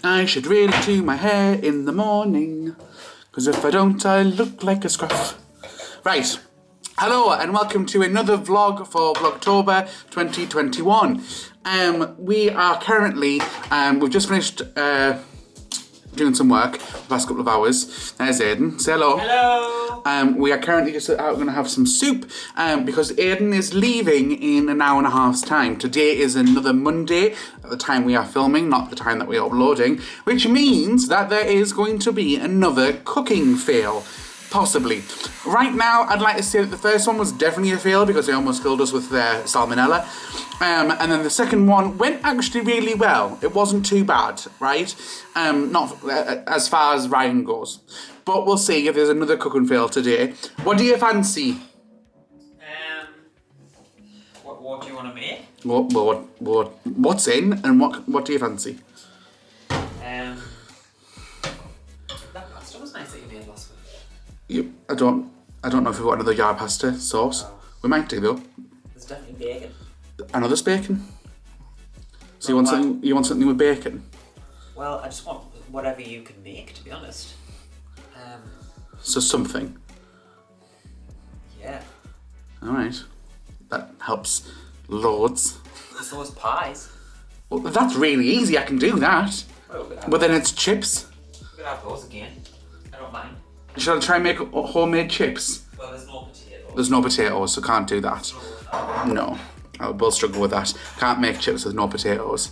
I should really do my hair in the morning, because if I don't, I look like a scruff. Right. Hello and welcome to another vlog for Vlogtober 2021. We are currently, we've just finished doing some work the last couple of hours. There's Aiden. Say hello. Hello. We are currently just out going to have some soup because Aiden is leaving in an hour and a half's time. Today is another Monday at the time we are filming, not the time that we are uploading, which means that there is going to be another cooking fail. Possibly. Right now, I'd like to say that the first one was definitely a fail because they almost killed us with their salmonella. And then the second one went actually really well. It wasn't too bad, right? Not as far as Ryan goes. But we'll see if there's another cooking fail today. What do you fancy? What do you want to make? What's in and what do you fancy? That pasta was nice that you made last week. I don't know if we've got another yard pasta sauce. Oh. We might do though. There's definitely bacon. Another bacon? So you want something with bacon? Well, I just want whatever you can make, to be honest. So something. Yeah. Alright. That helps loads. There's those pies. Well, that's really easy, I can do that. Well, But then it's chips. we could have those again. I don't mind. Should I try and make homemade chips? Well, there's no potatoes. There's no potatoes, so can't do that. No. I will struggle with that. Can't make chips with no potatoes.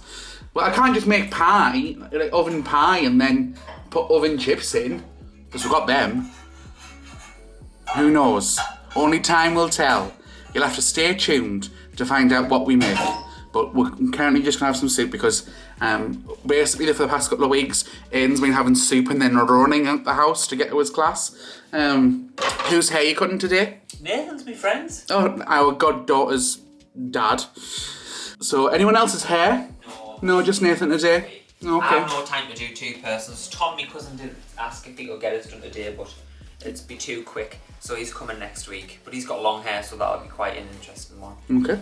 Well, I can't just make pie, like oven pie, and then put oven chips in. Because we've got them. Who knows? Only time will tell. You'll have to stay tuned to find out what we make. But we're currently just going to have some soup because basically for the past couple of weeks, Aiden's been having soup and then running out the house to get to his class. Whose hair are you cutting today? Nathan's my friend. Oh, our goddaughter's dad. So anyone else's hair? No. No, just Nathan today? Okay. I have no time to do two persons. Tom, my cousin, did ask if he could get it done today, but it'd be too quick. So he's coming next week. But he's got long hair, so that'll be quite an interesting one. Okay.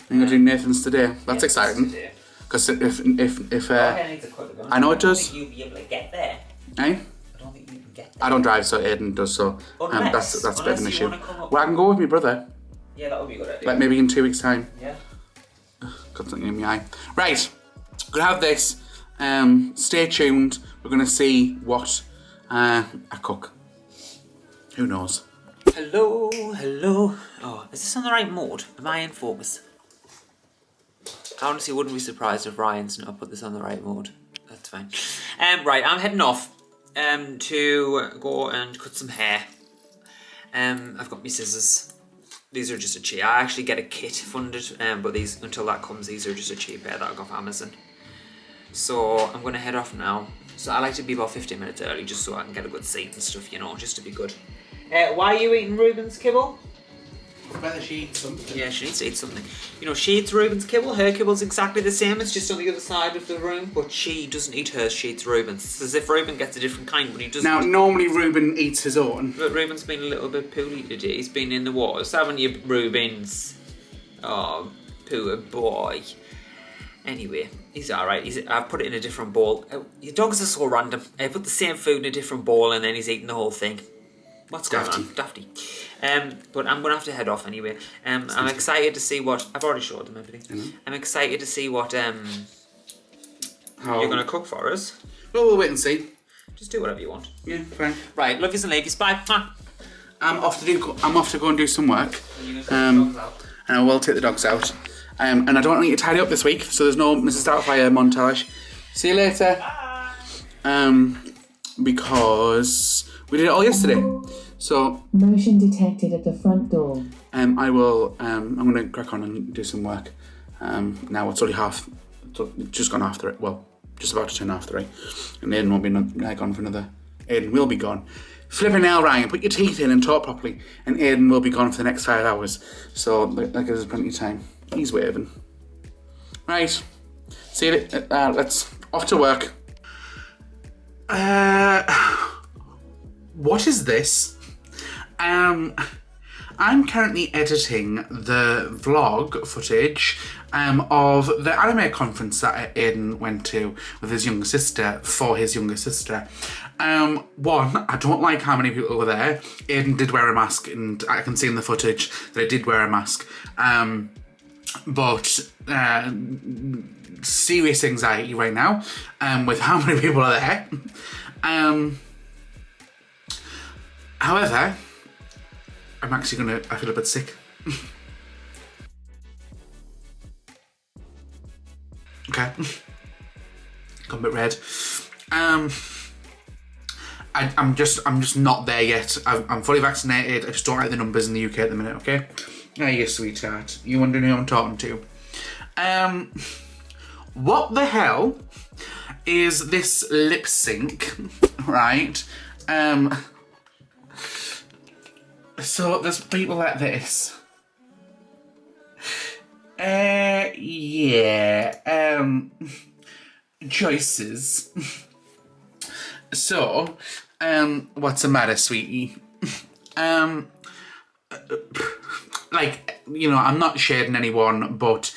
I'm going to do Nathan's today. That's exciting. Because if hair needs a cut, I know it does. I don't think you'll be able to get there. Eh? I don't think you can get there. I don't drive, so Aiden does, so that's a bit of an issue. Well, I can go with my brother. Yeah, that would be a good idea. Like maybe in 2 weeks' time. Yeah. Got something in my eye. Right, we're going to have this. Stay tuned. We're going to see what I cook. Who knows? Hello. Oh, is this on the right mode? Am I in focus? I honestly wouldn't be surprised if Ryan's not put this on the right mode. That's fine. Right, I'm heading off to go and cut some hair. I've got my scissors. These are just a cheap. I actually get a kit funded, but these, until that comes, these are just a cheap pair that I got off Amazon. So I'm going to head off now. So I like to be about 15 minutes early just so I can get a good seat and stuff, you know, just to be good. Why are you eating Ruben's kibble? Whether she eats something. Yeah, she needs to eat something. You know, she eats Ruben's kibble. Her kibble's exactly the same. It's just on the other side of the room. But she doesn't eat hers. She eats Ruben's. It's as if Ruben gets a different kind, but he doesn't. Now, normally Ruben eats his own. But Ruben's been a little bit poorly today. He's been in the water. So haven't you, Ruben's? Oh, poor boy. Anyway, he's alright. I've put it in a different bowl. Your dogs are so random. I put the same food in a different bowl and then he's eating the whole thing. What's going on? Dafty. But I'm going to have to head off anyway. I'm excited to see what... I've already showed them everything. Mm-hmm. I'm excited to see what you're going to cook for us. Well, we'll wait and see. Just do whatever you want. Yeah, fine. Right, love yous and ladies. Bye. I'm off to go and do some work. And I will take the dogs out. And I don't want you to tidy up this week, so there's no Mrs. Doubtfire montage. See you later. Bye. Because we did it all yesterday. So motion detected at the front door. I'm going to crack on and do some work. Now it's only just gone after it. Well, just about to turn after it. And Aiden won't be gone for another. Aiden will be gone. Flipping hell, Ryan, put your teeth in and talk properly. And Aiden will be gone for the next 5 hours. So that gives us plenty of time. He's waving. Right. See you. Let's off to work. What is this? I'm currently editing the vlog footage of the anime conference that Aiden went to with his younger sister, for his younger sister. One, I don't like how many people were there. Aiden did wear a mask, and I can see in the footage that he did wear a mask. But serious anxiety right now with how many people are there. However, I feel a bit sick. Okay. Got a bit red. I'm just not there yet. I'm fully vaccinated. I just don't like the numbers in the UK at the minute, okay? Oh, you sweetheart. You wondering who I'm talking to? What the hell is this lip sync, right? So there's people like this. Choices. So, what's the matter, sweetie? Like, you know, I'm not shading anyone, but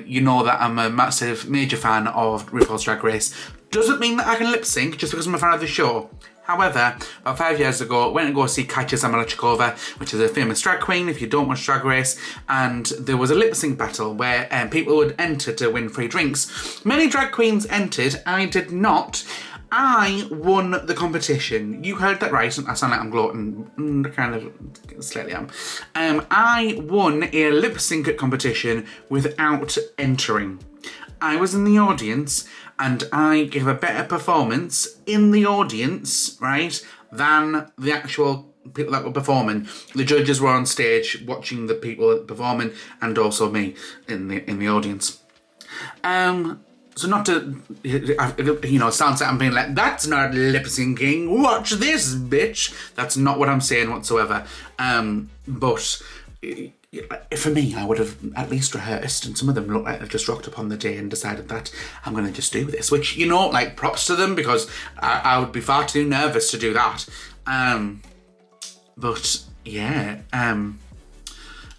you know that I'm a major fan of RuPaul's Drag Race. Doesn't mean that I can lip sync just because I'm a fan of the show. However, about 5 years ago, I went to go see Katya Zamolodchikova, which is a famous drag queen if you don't watch Drag Race, and there was a lip sync battle where people would enter to win free drinks. Many drag queens entered, I did not. I won the competition. You heard that right. I sound like I'm gloating. Kind of slightly am. I won a lip sync competition without entering. I was in the audience and I gave a better performance in the audience, right, than the actual people that were performing. The judges were on stage watching the people performing, and also me in the audience. So not to, you know, sounds like I'm being like, that's not lip syncing, watch this, bitch. That's not what I'm saying whatsoever. But for me, I would have at least rehearsed, and some of them look like they've just rocked up on the day and decided that I'm going to just do this, which, you know, like, props to them, because I would be far too nervous to do that. But yeah,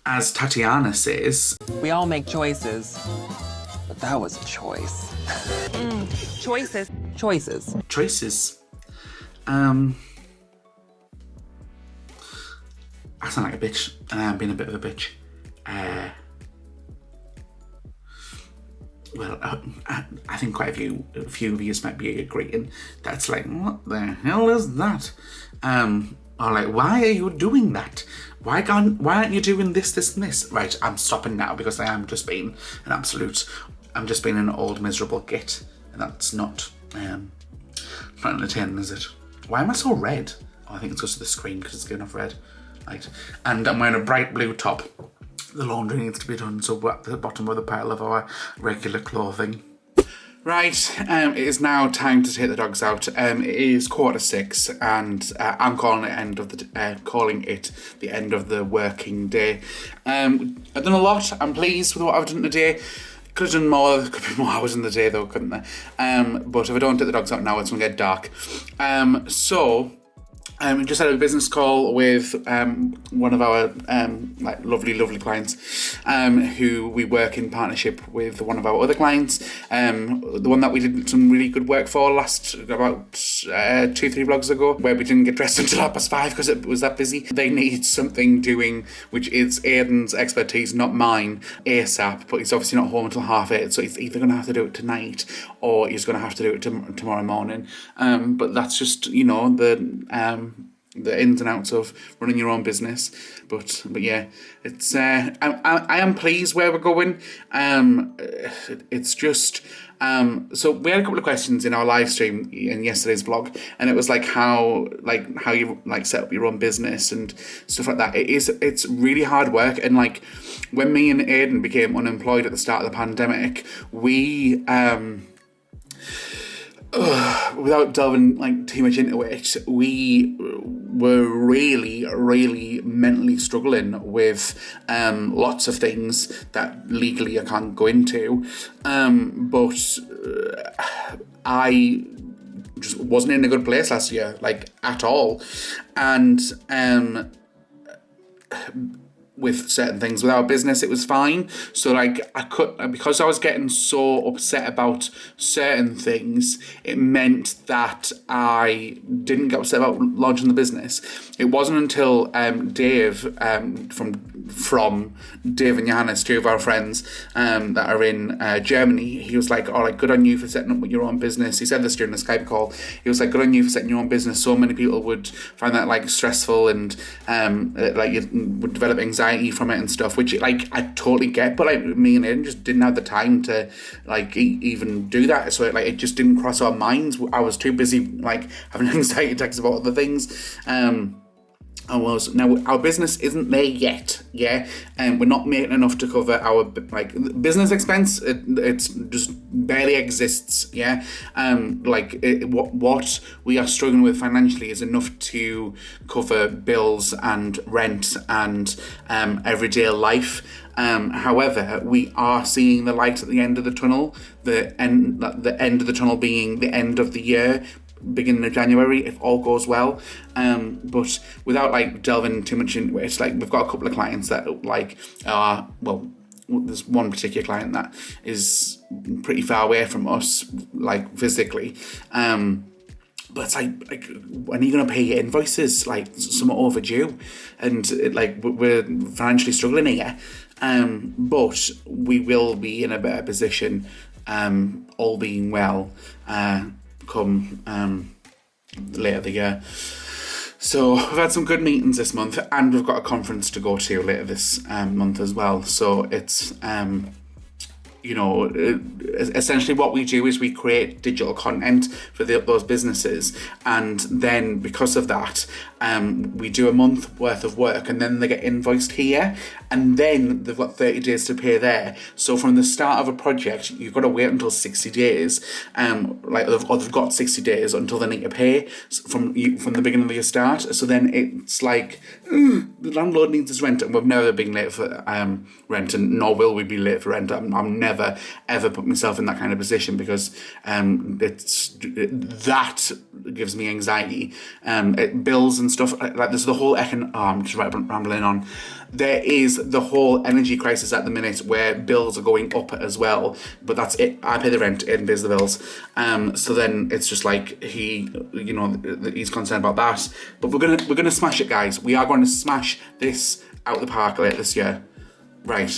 as Tatiana says, we all make choices, but that was a choice. Choices. I sound like a bitch, and I'm being a bit of a bitch. Well, I think quite a few of you might be agreeing. That's like, what the hell is that? Or like, why are you doing that? Why aren't you doing this, and this? Right, I'm stopping now because I am just being I'm just being an old miserable git, and that's not entertaining, is it? Why am I so red? Oh, I think it's because of the screen, because it's giving off red. Right, and I'm wearing a bright blue top. The laundry needs to be done, so we're at the bottom of the pile of our regular clothing. Right, it is now time to take the dogs out. It is 6:15, and I'm calling it the end of the working day. I've done a lot. I'm pleased with what I've done today. Could have done more. There could be more hours in the day though, couldn't there? But if I don't take the dogs out now, it's gonna get dark. We just had a business call with one of our like lovely clients who we work in partnership with one of our other clients. The one that we did some really good work for about 2-3 vlogs ago, where we didn't get dressed until 5:30 because it was that busy. They need something doing, which is Aiden's expertise, not mine, ASAP, but he's obviously not home until 8:30, so he's either going to have to do it tonight or he's going to have to do it tomorrow morning. But that's just, you know, the ins and outs of running your own business, but yeah, it's I am pleased where we're going. It's just so we had a couple of questions in our live stream in yesterday's vlog, and it was like how you like set up your own business and stuff like that. It's really hard work, and like when me and Aiden became unemployed at the start of the pandemic, we without delving like too much into it, we were really mentally struggling with lots of things that legally I can't go into, but I just wasn't in a good place last year, like at all, and with certain things. With our business, it was fine. So like because I was getting so upset about certain things, it meant that I didn't get upset about launching the business. It wasn't until Dave from Dave and Johannes, two of our friends that are in Germany, he was like, oh, like, good on you for setting up your own business. He said this during the Skype call. He was like, good on you for setting your own business. So many people would find that like stressful and like you would develop anxiety from it and stuff, which like I totally get, but like me and Aiden just didn't have the time to like even do that. So it just didn't cross our minds. I was too busy like having anxiety attacks about other things. Now our business isn't there yet, yeah, and we're not making enough to cover our like business expense. It's just barely exists, yeah. What we are struggling with financially is enough to cover bills and rent and everyday life. However, we are seeing the light at the end of the tunnel. The end of the tunnel being the end of the year, beginning of January, if all goes well. But without like delving too much into it, it's like we've got a couple of clients that like are, well, there's one particular client that is pretty far away from us, like physically. But it's like when are you going to pay your invoices? Like, somewhat overdue, and we're financially struggling here. But we will be in a better position, all being well, come later the year. So we've had some good meetings this month, and we've got a conference to go to later this month as well. So it's essentially what we do is we create digital content for those businesses, and then because of that, we do a month worth of work, and then they get invoiced here, and then they've got 30 days to pay there. So from the start of a project, you've got to wait until 60 days, they've got 60 days until they need to pay from the beginning of your start. So then it's like the landlord needs his rent, and we've never been late for rent, and nor will we be late for rent. I'm never ever put myself in that kind of position, because that gives me anxiety. Bills and stuff like there's the whole I'm just rambling on. There is the whole energy crisis at the minute where bills are going up as well, but that's it. I pay the rent, Aiden pays the bills. So then it's just like he's concerned about that. But we're gonna smash it, guys. We are going to smash this out the park later this year. Right.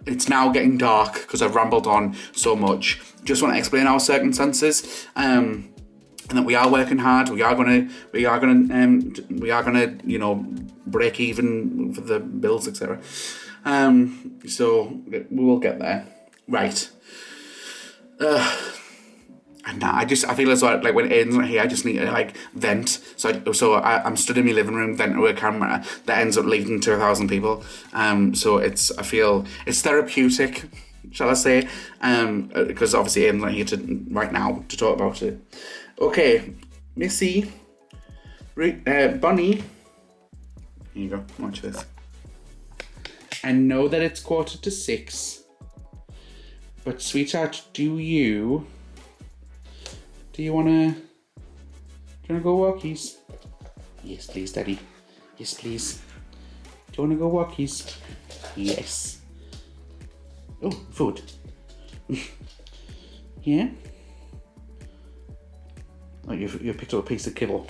It's now getting dark because I've rambled on so much. Just want to explain our circumstances, and that we are working hard. We are gonna break even for the bills, etc. So we will get there. Right. And I feel as though like when Aiden's not here, I just need to like vent. So I'm stood in my living room venting to a camera that ends up leading to 1,000 people. So I feel it's therapeutic, shall I say? Because obviously Aiden's not here right now to talk about it. Okay, Missy, Bonnie. Here you go. Watch this. I know that it's 6:15, but sweetheart, do you wanna go walkies? Yes, please, Daddy. Yes, please. Do you wanna go walkies? Yes. Oh, food. Yeah. Oh, you picked up a piece of kibble.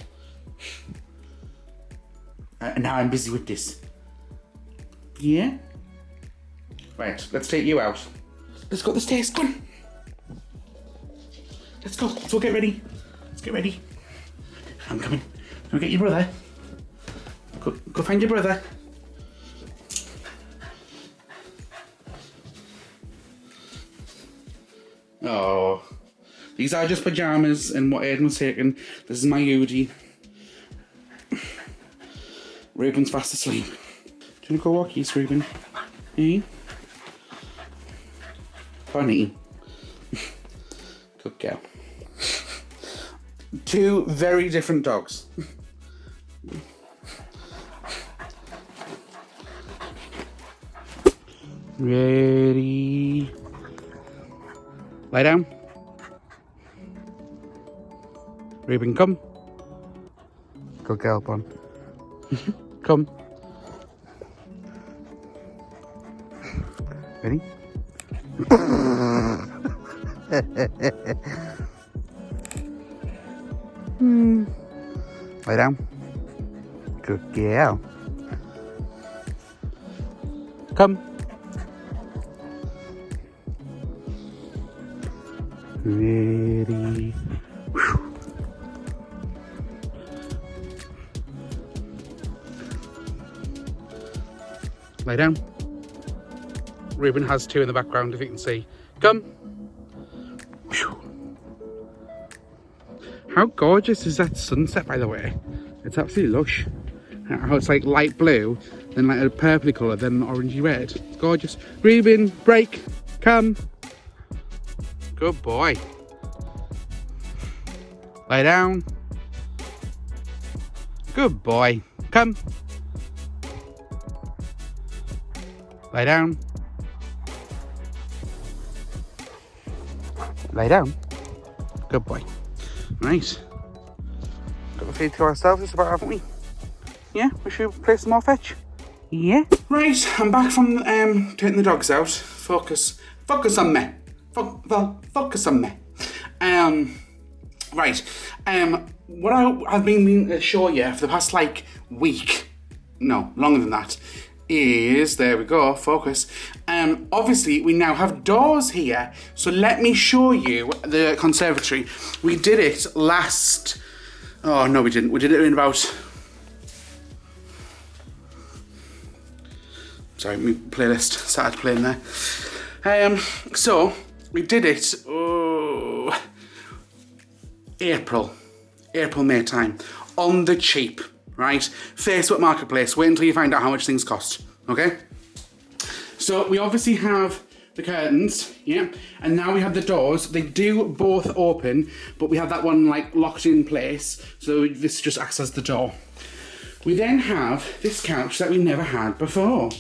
And now I'm busy with this. Yeah. Right. Let's take you out. Let's go up the stairs. Come on. Let's go. Let's all get ready. Let's get ready. I'm coming. Go get your brother. Go find your brother. Oh. These are just pyjamas and what Aiden was taking. This is my hoodie. Reuben's fast asleep. Do you want to go walkies, Reuben? Eh? Funny. Good girl. Two very different dogs. Ready? Lie down. Reuben, come. Good girl, Bon. Come. Ready? Lie down. Good girl. Come. Ready. Lie down. Ruben has two in the background, if you can see. Come. How gorgeous is that sunset, by the way? It's absolutely lush. How it's like light blue, then like a purpley colour, then orangey red. It's gorgeous. Ruben, break. Come. Good boy. Lie down. Good boy. Come. Lie down. Lie down. Good boy. Right. Got the feed to ourselves just about, haven't we? Yeah, we should play some more fetch. Yeah. Right, I'm back from taking the dogs out. Focus on me. Focus on me. Right. What I've been meaning to show you for the past like week, no, longer than that, is, there we go, focus. Obviously we now have doors here, so let me show you the conservatory. We did it last, oh no we didn't, we did it in about, sorry, my playlist started playing there. So we did it April, May time, on the cheap, right? Facebook Marketplace, wait until you find out how much things cost, okay? So we obviously have the curtains, yeah, and now we have the doors. They do both open, but we have that one like locked in place, so this just acts as the door. We then have this couch that we never had before.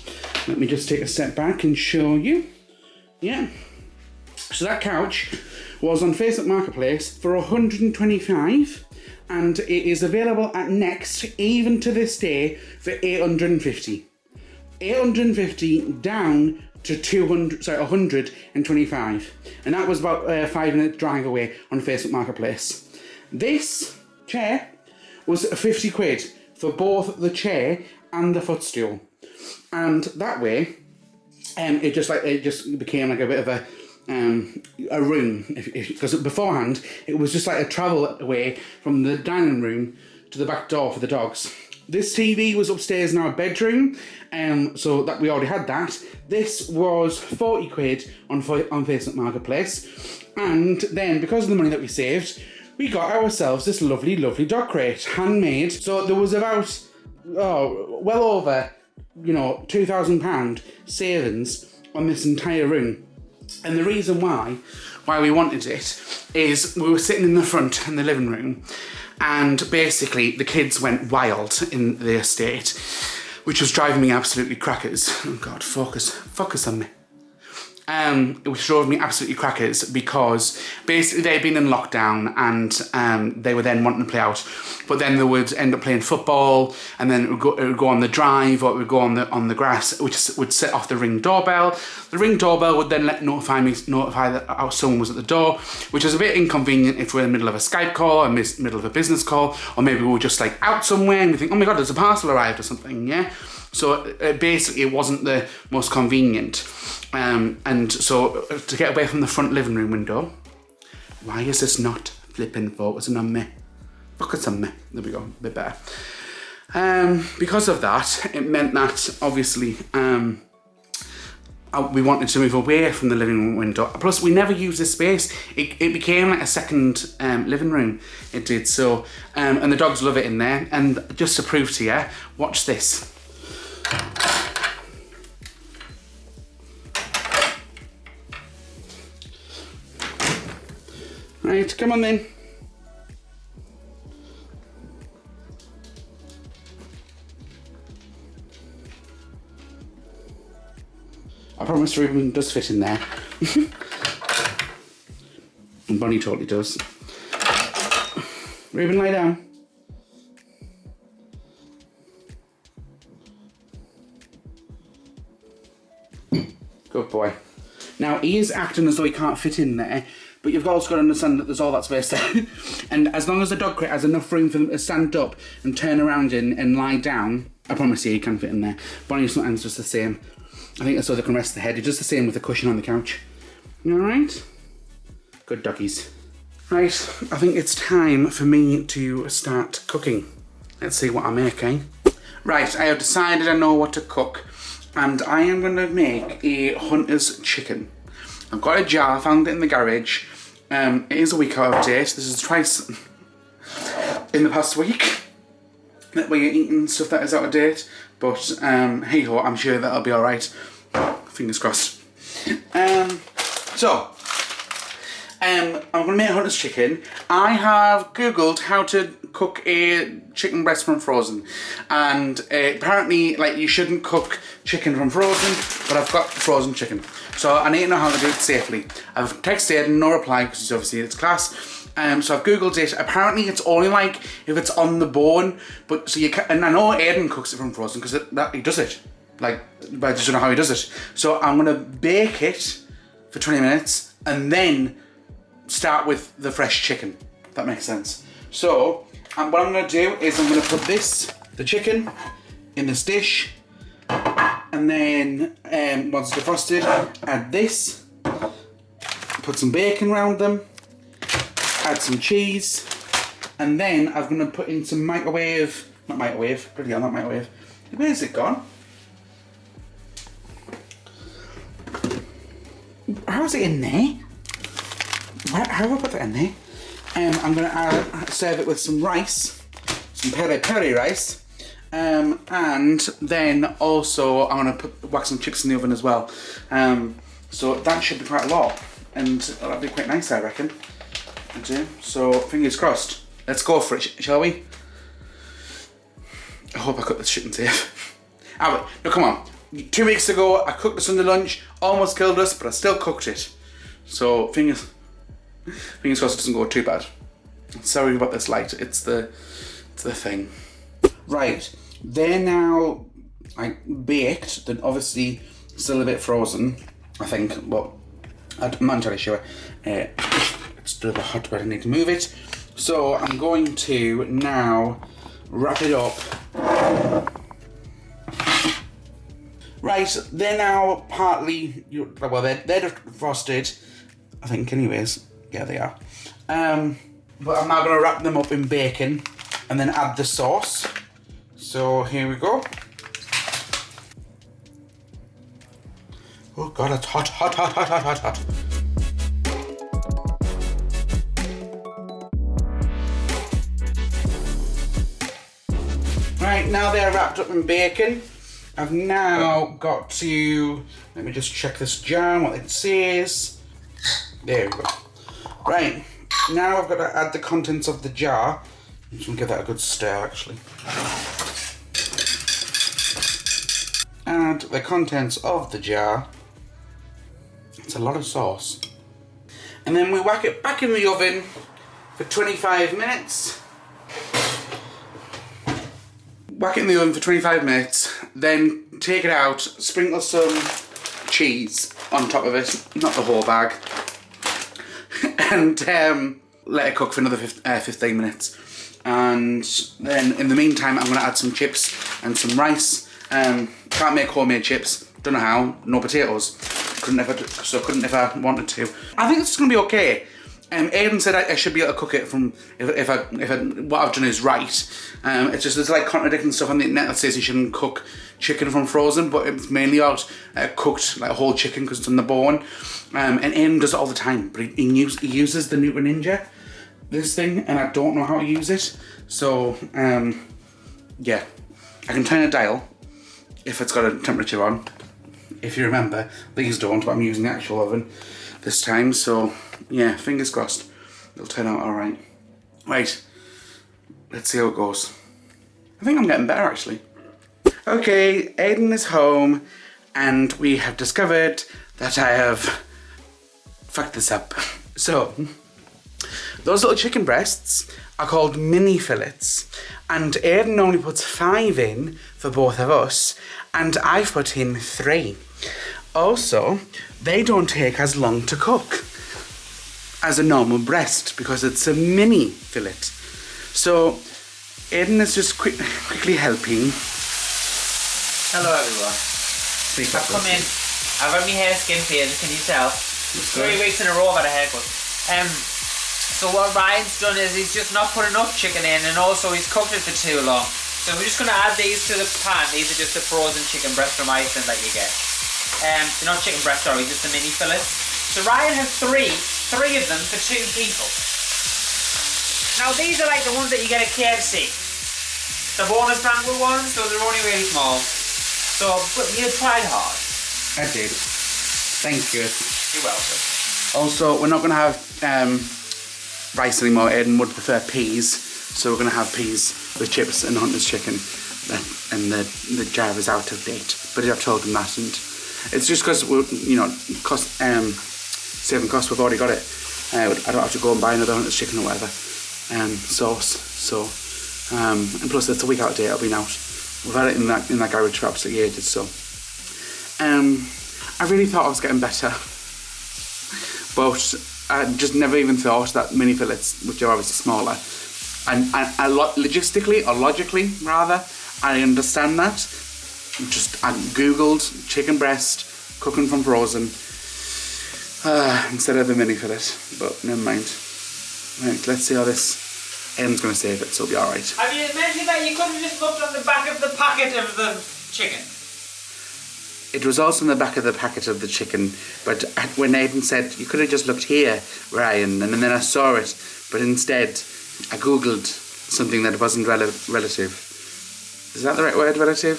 Let me just take a step back and show you, yeah. So that couch was on Facebook Marketplace for $125, and it is available at Next, even to this day, for $850. $850 down to $125, and that was about a 5-minute drive away on Facebook Marketplace. This chair was 50 quid for both the chair and the footstool, and that way, it just became like a bit of a room, because beforehand it was just like a travel away from the dining room to the back door for the dogs. This TV was upstairs in our bedroom, so that we already had that. This was 40 quid on Facebook Marketplace, and then because of the money that we saved, we got ourselves this lovely dog crate, handmade. So there was about well over £2,000 savings on this entire room. And the reason why we wanted it is we were sitting in the front in the living room, and basically the kids went wild in the estate, which was driving me absolutely crackers. Oh God, focus on me. Which drove me absolutely crackers, because basically they'd been in lockdown, and they were then wanting to play out, but then they would end up playing football, and then it would go on the drive, or it would go on the grass, which would set off the Ring doorbell. The Ring doorbell would then notify that someone was at the door, which is a bit inconvenient if we're in the middle of a Skype call, or middle of a business call, or maybe we were just like out somewhere and we think, oh my God, there's a parcel arrived or something, yeah? So basically it wasn't the most convenient. And so to get away from the front living room window, why is this not flipping focusing on me? Focus on me. There we go, a bit better. Because of that, it meant that obviously we wanted to move away from the living room window. Plus, we never used this space. It became like a second living room. It did so, and the dogs love it in there. And just to prove to you, watch this. Right, come on then. I promise Ruben does fit in there. And Bonnie totally does. Ruben, lie down. Go. boy. Now, he is acting as though he can't fit in there, but you've also got to understand that there's all that space there. And as long as the dog crate has enough room for them to stand up and turn around and lie down, I promise you, he can fit in there. Bonnie sometimes does the same. I think that's so they can rest the head. He does the same with the cushion on the couch. Alright? Good doggies. Right, I think it's time for me to start cooking. Let's see what I make, eh? Right, I have decided I know what to cook. And I am going to make a hunter's chicken. I've got a jar, I found it in the garage. It is a week out of date. This is twice in the past week that we're eating stuff that is out of date. But hey ho, I'm sure that'll be alright. Fingers crossed. I'm going to make a hunter's chicken. I have googled how to cook a chicken breast from frozen, and apparently, like, you shouldn't cook chicken from frozen, but I've got frozen chicken, so I need to know how to do it safely. I've texted Aiden, no reply, because obviously it's class. So I've googled it. Apparently it's only like if it's on the bone, but so you can, and I know Aiden cooks it from frozen because he does it, like, but I just don't know how he does it. So I'm gonna bake it for 20 minutes and then start with the fresh chicken. If that makes sense. So what I'm going to do is I'm going to put the chicken in this dish, and then once it's defrosted, add this, put some bacon around them, add some cheese, and then I'm going to put in some not microwave, where's it gone? How's it in there? How have I put that in there? I'm going to serve it with some rice, some peri rice, and then also I'm going to whack some chips in the oven as well. So that should be quite a lot, and that'll be quite nice, I reckon. I do. So fingers crossed. Let's go for it, shall we? I hope I cooked this chicken safe. No, come on. 2 weeks ago, I cooked the Sunday lunch, almost killed us, but I still cooked it. So fingers crossed it doesn't go too bad. Sorry about this light, it's the thing. Right, they're now like baked, then obviously still a bit frozen, I think, but I'm not entirely sure. It's a bit hot, but I need to move it. So I'm going to now wrap it up. Right, they're now partly, well, they're defrosted, I think, anyways. Yeah, they are. But I'm now going to wrap them up in bacon and then add the sauce. So here we go. Oh God, it's hot, hot, hot, hot, hot, hot, hot. Right, now they're wrapped up in bacon. I've now got to, let me just check this jar, what it says. There we go. Right, now I've got to add the contents of the jar. I'm just going to give that a good stir, actually. Add the contents of the jar. It's a lot of sauce. And then we whack it back in the oven for 25 minutes. Whack it in the oven for 25 minutes, then take it out, sprinkle some cheese on top of it, not the whole bag, and let it cook for another 15 minutes. And then in the meantime, I'm going to add some chips and some rice. Can't make homemade chips, don't know how, no potatoes, couldn't if I wanted to. I think it's going to be okay. Aiden said I should be able to cook it from if what I've done is right. It's just there's like contradicting stuff on the internet that says you shouldn't cook chicken from frozen, but it's mainly about cooked like whole chicken because it's on the bone. And Aiden does it all the time, but he uses the Newton Ninja, this thing, and I don't know how to use it. So yeah, I can turn a dial if it's got a temperature on. If you remember, these don't, but I'm using the actual oven this time, so yeah, fingers crossed it'll turn out alright. Right, let's see how it goes. I think I'm getting better actually. Okay, Aiden is home and we have discovered that I have fucked this up. So, those little chicken breasts are called mini fillets, and Aiden only puts 5 in for both of us, and I've put in 3. Also, they don't take as long to cook as a normal breast because it's a mini fillet. So, Aiden is just quickly helping. Hello everyone. I've come in. I've had my hair skin faded, can you tell? 3 weeks in a row I've had a haircut. So what Ryan's done is he's just not put enough chicken in, and also he's cooked it for too long. So we're just going to add these to the pan. These are just the frozen chicken breast from Iceland that you get. They're not chicken breast, sorry, just the mini fillets. So Ryan has three of them for 2 people. Now these are like the ones that you get at KFC. The bonus banquet ones, so they're only really small. So, but you tried hard. I did. Thank you. You're welcome. Also, we're not going to have rice anymore. Aiden would prefer peas, so we're going to have peas with chips and Hunter's chicken. And the jar is out of date. But I've told them that, and it's just because we're, you know, saving costs. We've already got it. I don't have to go and buy another Hunter's chicken or whatever sauce. So, and plus it's a week out of date. It'll be out. We've had it in that garage for absolutely ages. So, I really thought I was getting better, but I just never even thought that mini fillets, which are obviously smaller, and logistically or logically rather, I understand that. I googled chicken breast cooking from frozen instead of the mini fillet, but never mind. Right, let's see how this. Aiden's going to save it, so it'll be alright. Have you mentioned that you could have just looked on the back of the packet of the chicken? It was also in the back of the packet of the chicken, but when Aiden said, you could have just looked here, Ryan, and then I saw it, but instead I googled something that wasn't relative. Is that the right word, relative?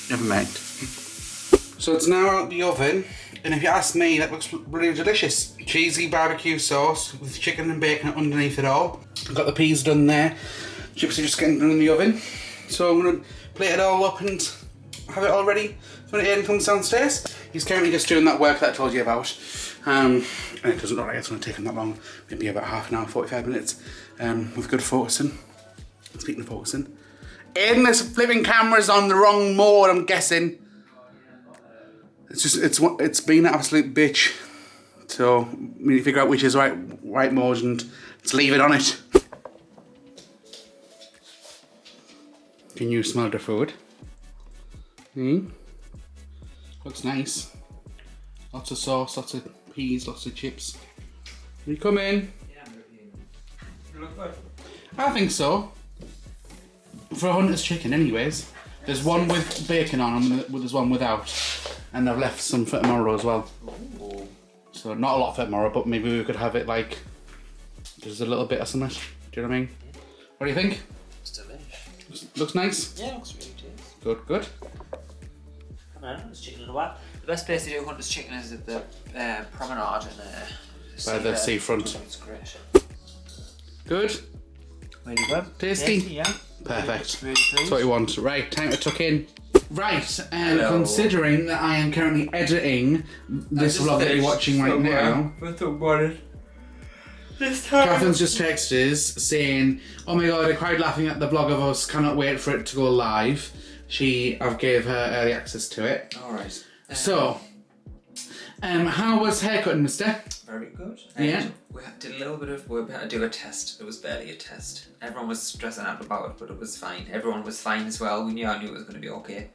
Never mind. So it's now out the oven, and if you ask me, that looks really delicious. Cheesy barbecue sauce with chicken and bacon underneath it all. I've got the peas done there. Chips are just getting done in the oven. So I'm going to plate it all up and have it all ready for when Aiden comes downstairs. He's currently just doing that work that I told you about. And it doesn't look like it's going to take him that long. Maybe about half an hour, 45 minutes with good focusing. Speaking of focusing. Aiden, this flipping camera's on the wrong mode, I'm guessing. It's been an absolute bitch. So we need to figure out which is right mode and let's leave it on it. Can you smell the food? Looks nice. Lots of sauce, lots of peas, lots of chips. Can you come in? Yeah, you look good. I think so. For a Hunter's chicken anyways. There's one with bacon on and there's one without. And I've left some for tomorrow as well. Ooh. So not a lot for tomorrow, but maybe we could have it like just a little bit or something. Do you know what I mean? Yeah. What do you think? It's delicious. Looks nice? Yeah, it looks really tasty. Good, good. I haven't had Hunter's chicken in a while. The best place to do Hunter's chicken is at the promenade By the seafront. It's great. Good. Really good. Tasty? Yeah. Perfect. Really That's what you want. Right, time to tuck in. Right, Hello. considering that I am currently editing this vlog that you're watching right now, Catherine's just texted us saying, oh my god, I cried laughing at the vlog of us, cannot wait for it to go live. I've gave her early access to it. Alright. So, how was haircutting, mister? Very good. Yeah. We did a little bit of, we had to do a test. It was barely a test. Everyone was stressing out about it, but it was fine. Everyone was fine as well. I knew it was going to be okay.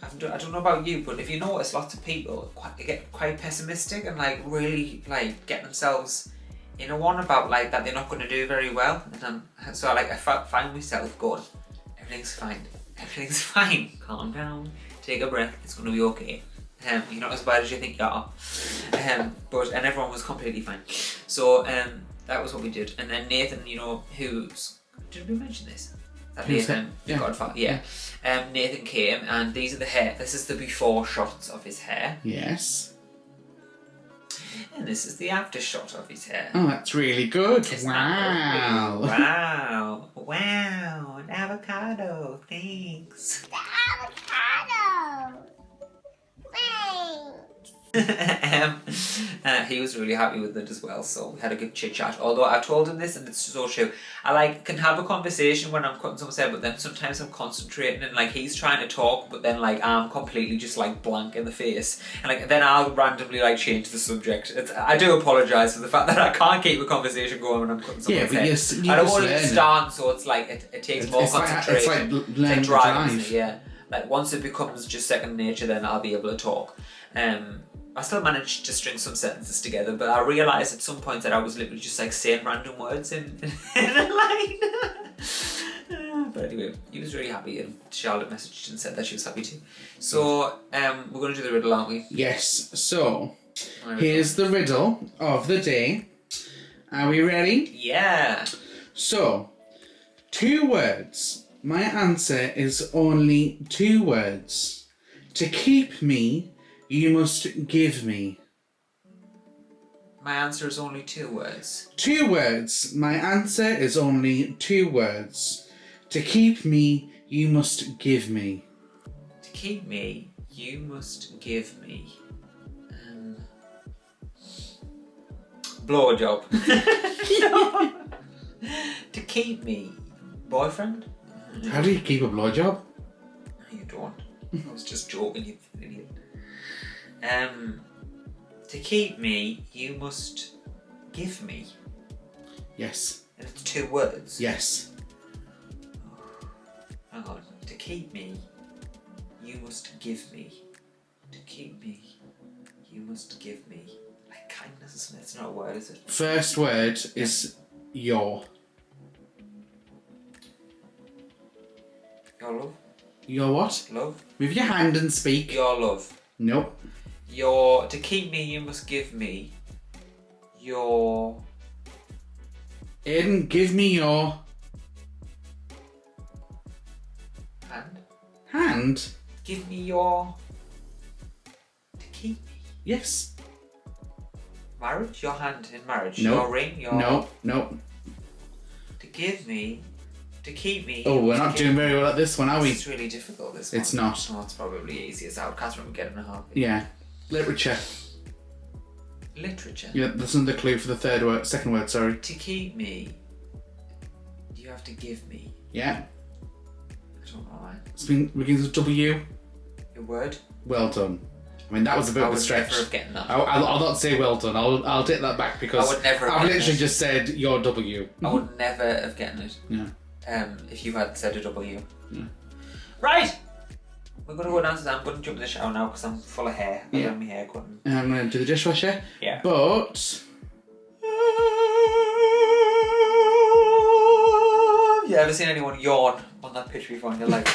I don't know about you, but if you notice, lots of people get quite pessimistic and like really like get themselves in a one about like that they're not going to do very well. And so like I find myself going, everything's fine. Everything's fine. Calm down. Take a breath. It's going to be okay. You're not as bad as you think you are. And everyone was completely fine. So that was what we did. And then Nathan, you know, did we mention this? That Nathan, the Godfather, yeah. Nathan came, and these are the hair. This is the before shots of his hair. Yes. And this is the after shot of his hair. Oh, that's really good. Isn't Wow. Wow. Wow. An avocado. Thanks. The avocado. Thanks. He was really happy with it as well, so we had a good chit chat. Although I told him this, and it's so true. I can have a conversation when I'm cutting someone's hair, but then sometimes I'm concentrating and he's trying to talk, but then I'm completely just blank in the face, and then I'll randomly change the subject. I do apologise for the fact that I can't keep a conversation going when I'm cutting someone's hair. I don't want it to stand, so it's it takes more concentration. It's like driving, yeah. Once it becomes just second nature, then I'll be able to talk. I still managed to string some sentences together, but I realised at some point that I was literally just saying random words in a line. But anyway, he was really happy, and Charlotte messaged and said that she was happy too. So we're going to do the riddle, aren't we? Yes. So here's the riddle of the day. Are we ready? Yeah. So 2 words. My answer is only 2 words. To keep me, you must give me. My answer is only 2 words. 2 words. My answer is only 2 words. To keep me, you must give me. To keep me, you must give me. Blowjob. No. To keep me, boyfriend? How do you keep a blowjob? You don't. I was just joking, you idiot. To keep me, you must give me. Yes. And it's 2 words. Yes. Hang on. To keep me, you must give me. To keep me, you must give me. Like kindness, isn't it? It's not a word, is it? First word is your. Your love? Your what? Love? Move your hand and speak. Your love. Nope. To keep me, you must give me. Your... Aiden, give me your... Hand? Hand? Give me your... To keep me. Yes. Marriage? Your hand in marriage? No. Your ring? Your... No. To give me... To keep me... Oh, we're not doing very well at this one, are we? It's really difficult, this one. It's not. Oh, it's probably easiest out. Catherine would get it in a heartbeat. Yeah. Literature. Literature? Yeah, that's another clue for the second word, sorry. To keep me, you have to give me. Yeah. I don't know why. It's been begins with W. Your word? Well done. I mean, that was a bit of a stretch. I would never have gotten that. I'll not say well done. I'll take that back because I would never have I've gotten literally it. just said your W. I would never have gotten it. Yeah. If you had said a W. Yeah. Right! We're going to go downstairs. I'm going to jump in the shower now because I'm full of hair. I've done my hair cutting. I'm going to do the dishwasher. Yeah. But... Have you ever seen anyone yawn on that pitch before and you're like...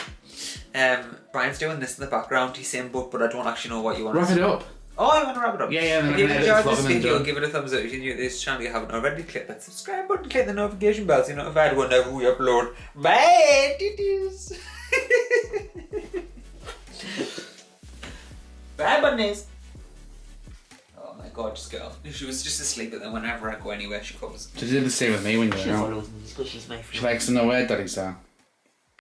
Brian's doing this in the background. He's saying but I don't actually know what you want Wrap it up. Oh, you want to wrap it up? Yeah. If you enjoyed this video, give it a thumbs up. If you're new to this channel, you haven't already, click that subscribe button, click the notification bell so you're notified whenever we upload. Bye! Titties! Bye, bunnies! Oh my god, just girl. She was just asleep, but then whenever I go anywhere, she comes. She did the same with me when you were out. She's my friend. She likes to know where daddy's are.